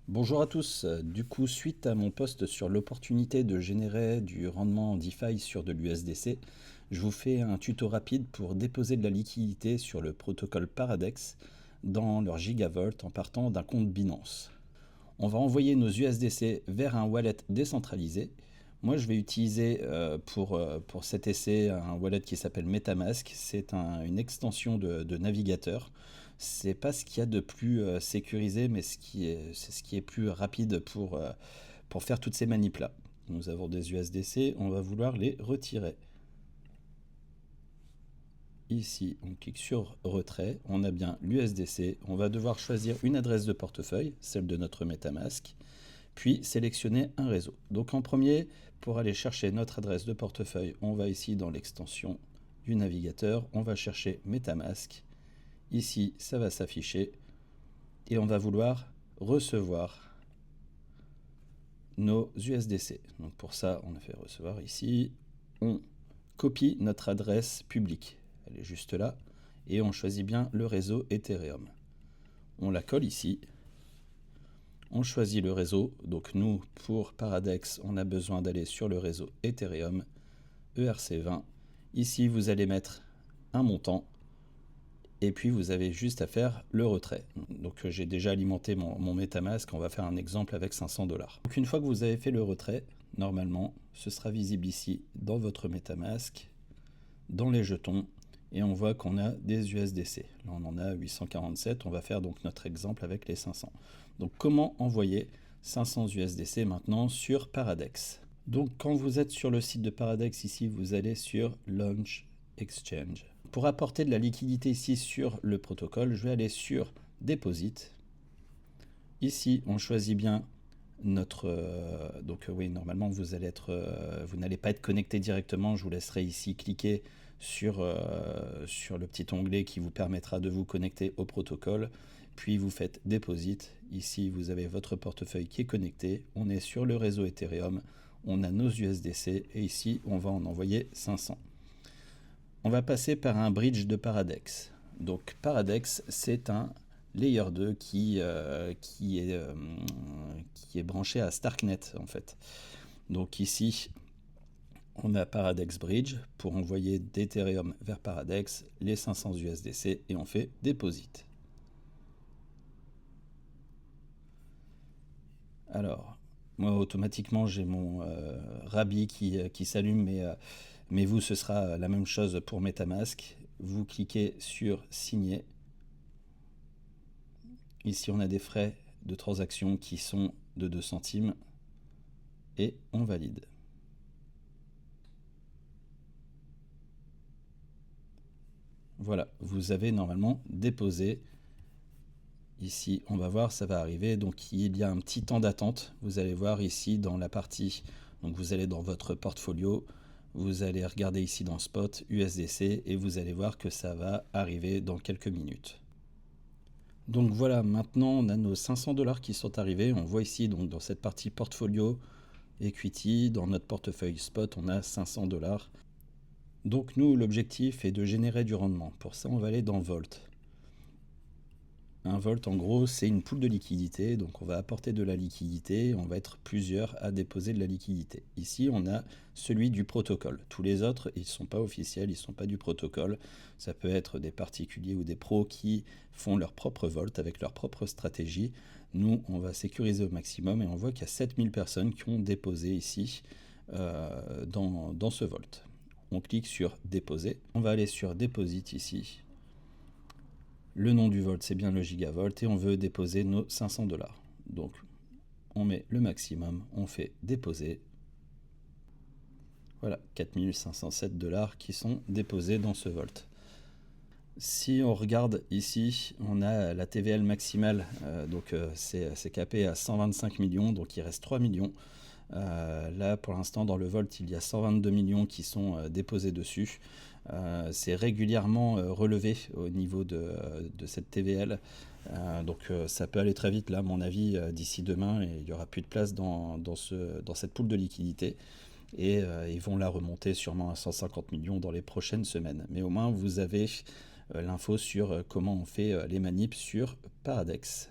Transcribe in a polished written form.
Bonjour à tous. Du coup, suite à mon post sur l'opportunité de générer du rendement en DeFi sur de l'USDC, je vous fais un tuto rapide pour déposer de la liquidité sur le protocole Paradex dans leur Gigavolt en partant d'un compte Binance. On va envoyer nos USDC vers un wallet décentralisé. Moi, je vais utiliser pour cet essai un wallet qui s'appelle MetaMask. C'est une extension de navigateur. C'est pas ce qu'il y a de plus sécurisé, mais c'est ce qui est plus rapide pour faire toutes ces manips-là. Nous avons des USDC, on va vouloir les retirer. Ici, on clique sur retrait, on a bien l'USDC. On va devoir choisir une adresse de portefeuille, celle de notre MetaMask, puis sélectionner un réseau. Donc en premier, pour aller chercher notre adresse de portefeuille, on va ici dans l'extension du navigateur, on va chercher MetaMask. Ici, ça va s'afficher et on va vouloir recevoir nos USDC. Donc pour ça, on a fait recevoir ici. On copie notre adresse publique. Elle est juste là. Et on choisit bien le réseau Ethereum. On la colle ici. On choisit le réseau. Donc nous, pour Paradex, on a besoin d'aller sur le réseau Ethereum, ERC20. Ici, vous allez mettre un montant. Et puis vous avez juste à faire le retrait. Donc j'ai déjà alimenté mon MetaMask, on va faire un exemple avec 500 $. Donc une fois que vous avez fait le retrait, normalement, ce sera visible ici dans votre MetaMask, dans les jetons, et on voit qu'on a des USDC. Là on en a 847, on va faire donc notre exemple avec les 500. Donc comment envoyer 500 USDC maintenant sur Paradex? Donc quand vous êtes sur le site de Paradex ici, vous allez sur Launch Exchange. Pour apporter de la liquidité ici sur le protocole, je vais aller sur Deposit. Ici, on choisit bien notre... oui, normalement, vous n'allez pas être connecté directement. Je vous laisserai ici cliquer sur le petit onglet qui vous permettra de vous connecter au protocole. Puis vous faites Deposit. Ici, vous avez votre portefeuille qui est connecté. On est sur le réseau Ethereum. On a nos USDC et ici, on va en envoyer 500. On va passer par un bridge de Paradex. Donc Paradex, c'est un layer 2 qui est branché à Starknet en fait. Donc ici, on a Paradex Bridge pour envoyer d'Ethereum vers Paradex les 500 USDC et on fait Deposit. Alors, moi automatiquement j'ai mon Rabi qui s'allume, mais vous ce sera la même chose pour MetaMask. Vous cliquez sur signer. Ici on a des frais de transaction qui sont de 2 centimes et on valide. Voilà, vous avez normalement déposé. Ici, on va voir, ça va arriver. Donc, il y a un petit temps d'attente. Vous allez voir ici dans la partie, donc vous allez dans votre portfolio, vous allez regarder ici dans Spot, USDC, et vous allez voir que ça va arriver dans quelques minutes. Donc voilà, maintenant on a nos 500 $ qui sont arrivés. On voit ici donc dans cette partie portfolio, equity, dans notre portefeuille Spot, on a 500 $. Donc nous, l'objectif est de générer du rendement. Pour ça, on va aller dans Volt. Un Volt, en gros, c'est une pool de liquidité. Donc on va apporter de la liquidité. On va être plusieurs à déposer de la liquidité. Ici, on a celui du protocole. Tous les autres, ils ne sont pas officiels, ils ne sont pas du protocole. Ça peut être des particuliers ou des pros qui font leur propre Volt avec leur propre stratégie. Nous, on va sécuriser au maximum et on voit qu'il y a 7000 personnes qui ont déposé ici dans ce Volt. On clique sur déposer. On va aller sur Deposit ici. Le nom du Volt, c'est bien le Gigavolt et on veut déposer nos 500 $. Donc, on met le maximum, on fait déposer. Voilà, 4507 $ qui sont déposés dans ce Volt. Si on regarde ici, on a la TVL maximale, c'est capé à 125 millions, donc il reste 3 millions. Là, pour l'instant, dans le Volt, il y a 122 millions qui sont déposés dessus. C'est régulièrement relevé au niveau de cette TVL. Ça peut aller très vite. Là, à mon avis, d'ici demain, il n'y aura plus de place dans cette pool de liquidité. Et ils vont la remonter sûrement à 150 millions dans les prochaines semaines. Mais au moins, vous avez l'info sur comment on fait les manips sur Paradex.